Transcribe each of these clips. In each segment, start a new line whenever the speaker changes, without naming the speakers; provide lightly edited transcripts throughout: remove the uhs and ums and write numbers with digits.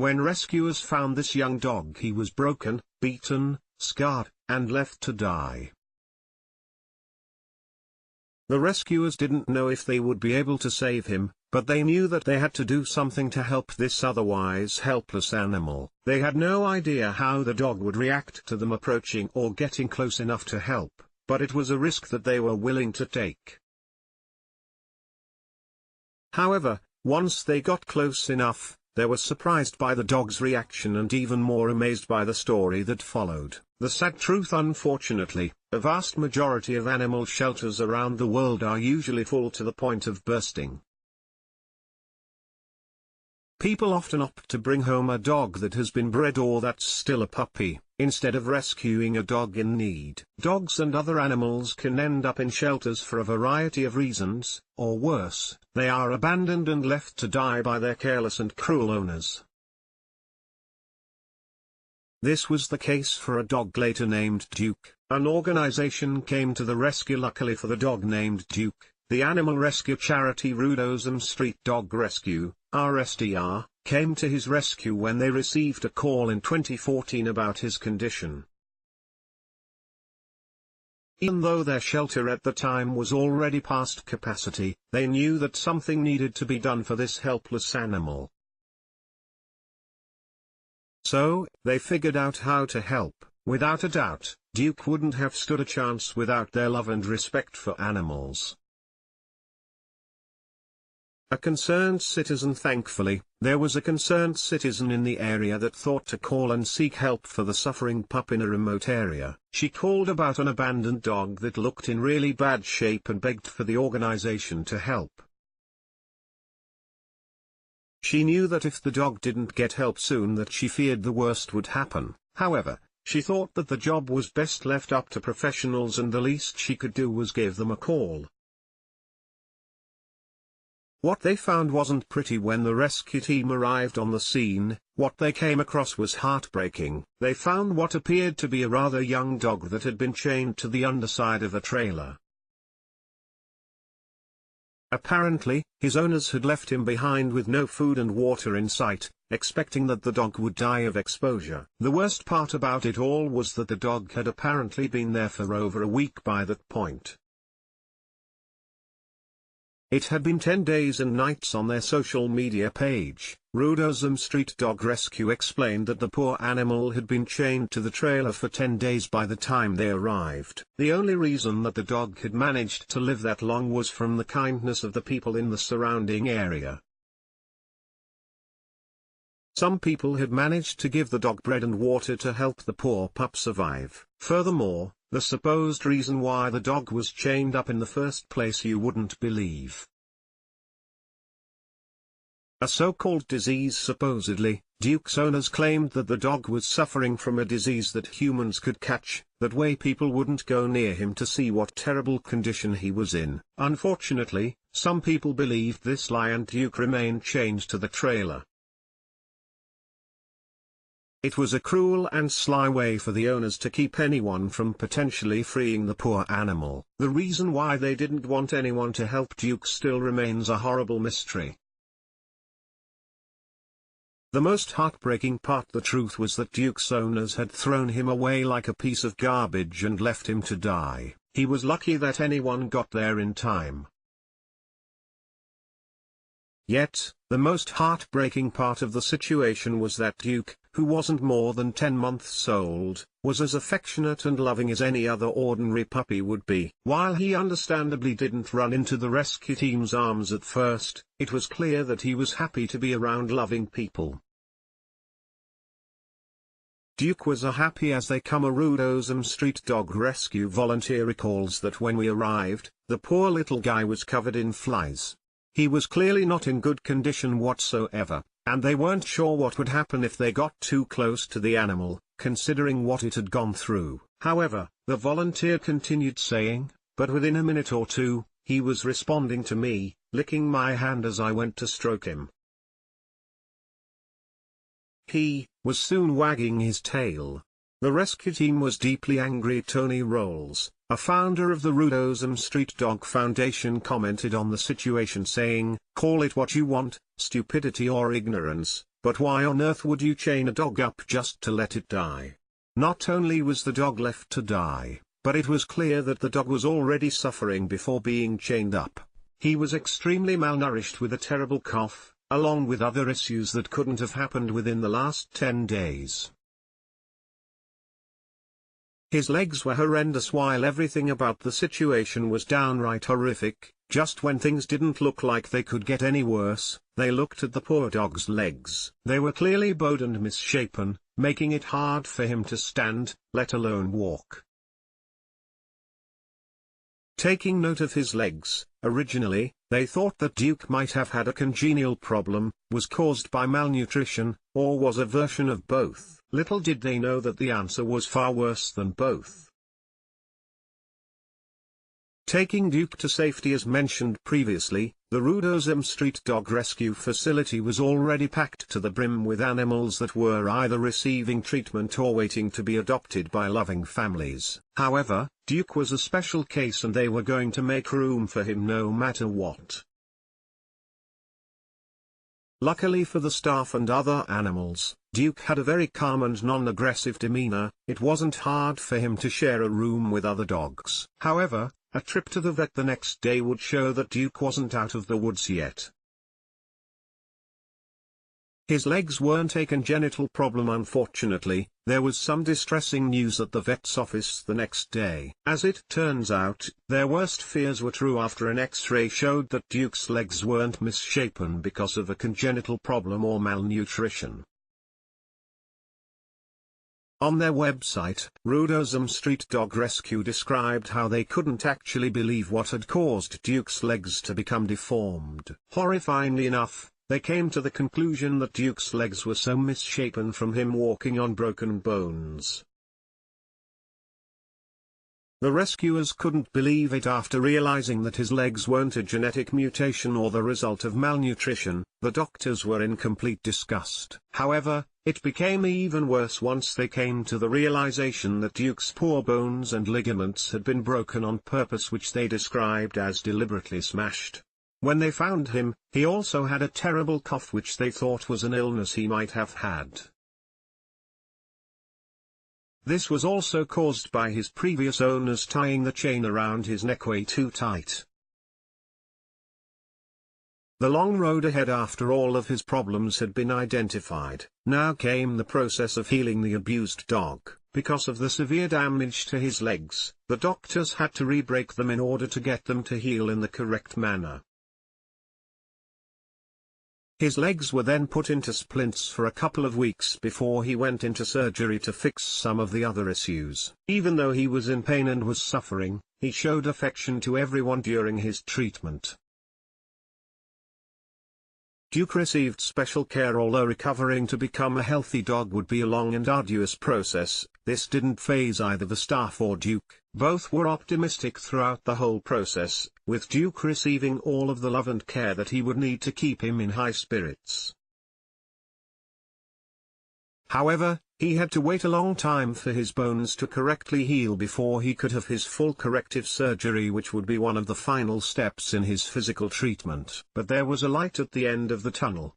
When rescuers found this young dog, he was broken, beaten, scarred, and left to die. The rescuers didn't know if they would be able to save him, but they knew that they had to do something to help this otherwise helpless animal. They had no idea how the dog would react to them approaching or getting close enough to help, but it was a risk that they were willing to take. However, once they got close enough, they were surprised by the dog's reaction and even more amazed by the story that followed. The sad truth, unfortunately, a vast majority of animal shelters around the world are usually full to the point of bursting. People often opt to bring home a dog that has been bred or that's still a puppy, instead of rescuing a dog in need. Dogs and other animals can end up in shelters for a variety of reasons, or worse, they are abandoned and left to die by their careless and cruel owners. This was the case for a dog later named Duke. An organization came to the rescue. Luckily for the dog named Duke, the animal rescue charity Rudosum Street Dog Rescue, RSDR, came to his rescue when they received a call in 2014 about his condition. Even though their shelter at the time was already past capacity, they knew that something needed to be done for this helpless animal. So, they figured out how to help. Without a doubt, Duke wouldn't have stood a chance without their love and respect for animals. A concerned citizen. Thankfully, there was a concerned citizen in the area that thought to call and seek help for the suffering pup in a remote area. She called about an abandoned dog that looked in really bad shape and begged for the organization to help. She knew that if the dog didn't get help soon, that she feared the worst would happen. However, she thought that the job was best left up to professionals and the least she could do was give them a call. What they found wasn't pretty when the rescue team arrived on the scene. What they came across was heartbreaking. They found what appeared to be a rather young dog that had been chained to the underside of a trailer. Apparently, his owners had left him behind with no food and water in sight, expecting that the dog would die of exposure. The worst part about it all was that the dog had apparently been there for over a week by that point. It had been 10 days and nights. On their social media page, Rudosum Street Dog Rescue explained that the poor animal had been chained to the trailer for 10 days by the time they arrived. The only reason that the dog had managed to live that long was from the kindness of the people in the surrounding area. Some people had managed to give the dog bread and water to help the poor pup survive. Furthermore, the supposed reason why the dog was chained up in the first place you wouldn't believe. A so-called disease. Supposedly, Duke's owners claimed that the dog was suffering from a disease that humans could catch, that way people wouldn't go near him to see what terrible condition he was in. Unfortunately, some people believed this lie and Duke remained chained to the trailer. It was a cruel and sly way for the owners to keep anyone from potentially freeing the poor animal. The reason why they didn't want anyone to help Duke still remains a horrible mystery. The most heartbreaking part, the truth, was that Duke's owners had thrown him away like a piece of garbage and left him to die. He was lucky that anyone got there in time. Yet, the most heartbreaking part of the situation was that Duke, who wasn't more than 10 months old, was as affectionate and loving as any other ordinary puppy would be. While he understandably didn't run into the rescue team's arms at first, it was clear that he was happy to be around loving people. Duke was as happy as they come. A Rudosum Street Dog Rescue volunteer recalls that when we arrived, the poor little guy was covered in flies. He was clearly not in good condition whatsoever, and they weren't sure what would happen if they got too close to the animal, considering what it had gone through. However, the volunteer continued saying, but within a minute or two, he was responding to me, licking my hand as I went to stroke him. He was soon wagging his tail. The rescue team was deeply angry. Tony Rolls, a founder of the Rudosum Street Dog Foundation, commented on the situation saying, "Call it what you want, stupidity or ignorance, But why on earth would you chain a dog up just to let it die? Not only was the dog left to die, but it was clear that the dog was already suffering before being chained up. He was extremely malnourished with a terrible cough, along with other issues that couldn't have happened within the last 10 days. His legs were horrendous while everything about the situation was downright horrific. Just when things didn't look like they could get any worse, they looked at the poor dog's legs. They were clearly bowed and misshapen, making it hard for him to stand, let alone walk. Taking note of his legs, originally, they thought that Duke might have had a congenital problem, was caused by malnutrition, or was a version of both. Little did they know that the answer was far worse than both. Taking Duke to safety as mentioned previously, the Rudose Elm Street Dog Rescue Facility was already packed to the brim with animals that were either receiving treatment or waiting to be adopted by loving families. However, Duke was a special case and they were going to make room for him no matter what. Luckily for the staff and other animals, Duke had a very calm and non-aggressive demeanor. It wasn't hard for him to share a room with other dogs. However, a trip to the vet the next day would show that Duke wasn't out of the woods yet. His legs weren't a congenital problem unfortunately. There was some distressing news at the vet's office the next day. As it turns out, their worst fears were true after an X-ray showed that Duke's legs weren't misshapen because of a congenital problem or malnutrition. On their website, Rudose Elm Street Dog Rescue described how they couldn't actually believe what had caused Duke's legs to become deformed. Horrifyingly enough, they came to the conclusion that Duke's legs were so misshapen from him walking on broken bones. The rescuers couldn't believe it after realizing that his legs weren't a genetic mutation or the result of malnutrition. The doctors were in complete disgust. However, it became even worse once they came to the realization that Duke's poor bones and ligaments had been broken on purpose, which they described as deliberately smashed. When they found him, he also had a terrible cough which they thought was an illness he might have had. This was also caused by his previous owners tying the chain around his neck way too tight. The long road ahead after all of his problems had been identified. Now came the process of healing the abused dog. Because of the severe damage to his legs, the doctors had to re-break them in order to get them to heal in the correct manner. His legs were then put into splints for a couple of weeks before he went into surgery to fix some of the other issues. Even though he was in pain and was suffering, he showed affection to everyone during his treatment. Duke received special care. Although recovering to become a healthy dog would be a long and arduous process, this didn't faze either the staff or Duke. Both were optimistic throughout the whole process, with Duke receiving all of the love and care that he would need to keep him in high spirits. However, he had to wait a long time for his bones to correctly heal before he could have his full corrective surgery, which would be one of the final steps in his physical treatment. But there was a light at the end of the tunnel.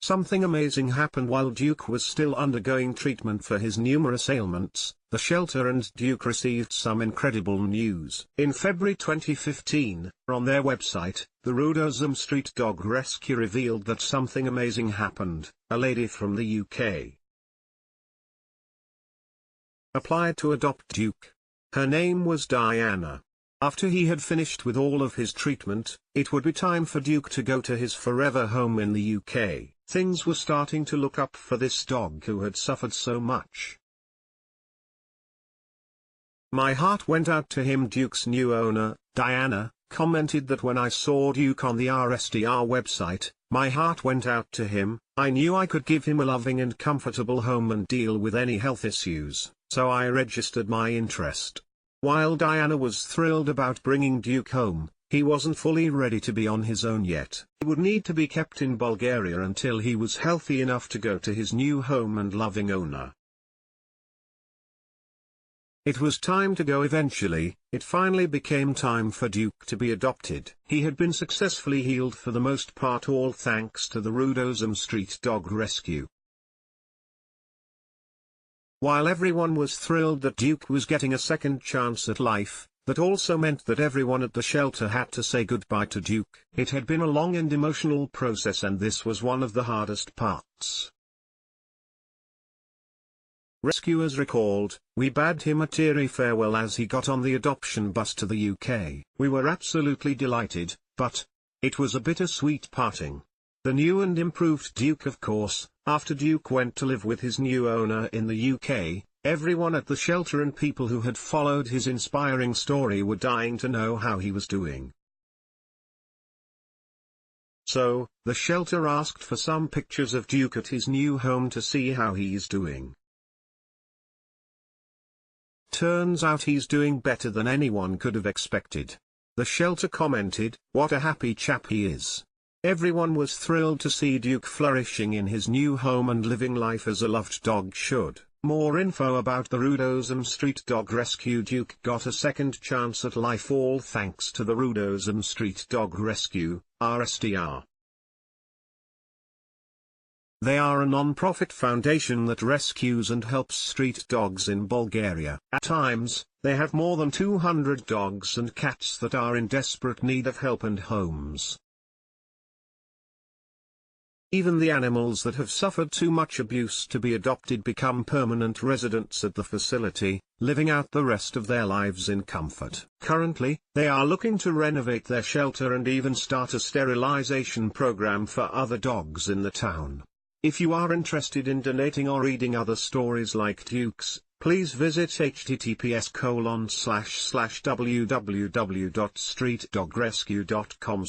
Something amazing happened while Duke was still undergoing treatment for his numerous ailments. The shelter and Duke received some incredible news. In February 2015, on their website, the Rudose Elm Street Dog Rescue revealed that something amazing happened. A lady from the UK applied to adopt Duke. Her name was Diana. After he had finished with all of his treatment, it would be time for Duke to go to his forever home in the UK. Things were starting to look up for this dog who had suffered so much. My heart went out to him. Duke's new owner, Diana, commented that when I saw Duke on the RSDR website, my heart went out to him. I knew I could give him a loving and comfortable home and deal with any health issues, so I registered my interest. While Diana was thrilled about bringing Duke home, he wasn't fully ready to be on his own yet. He would need to be kept in Bulgaria until he was healthy enough to go to his new home and loving owner. It was time to go eventually. It finally became time for Duke to be adopted. He had been successfully healed for the most part, all thanks to the Rudosum Street Dog Rescue. While everyone was thrilled that Duke was getting a second chance at life, that also meant that everyone at the shelter had to say goodbye to Duke. It had been a long and emotional process, and this was one of the hardest parts. Rescuers recalled, "We bade him a teary farewell as he got on the adoption bus to the UK. We were absolutely delighted, but it was a bittersweet parting. The new and improved Duke, of course. After Duke went to live with his new owner in the UK, everyone at the shelter and people who had followed his inspiring story were dying to know how he was doing. So, the shelter asked for some pictures of Duke at his new home to see how he's doing. Turns out he's doing better than anyone could have expected." The shelter commented, "What a happy chap he is." Everyone was thrilled to see Duke flourishing in his new home and living life as a loved dog should. More info about the Rudosum Street Dog Rescue. Duke got a second chance at life all thanks to the Rudosum Street Dog Rescue, RSDR. They are a non-profit foundation that rescues and helps street dogs in Bulgaria. At times, they have more than 200 dogs and cats that are in desperate need of help and homes. Even the animals that have suffered too much abuse to be adopted become permanent residents at the facility, living out the rest of their lives in comfort. Currently, they are looking to renovate their shelter and even start a sterilization program for other dogs in the town. If you are interested in donating or reading other stories like Duke's, please visit https://www.streetdogrescue.com/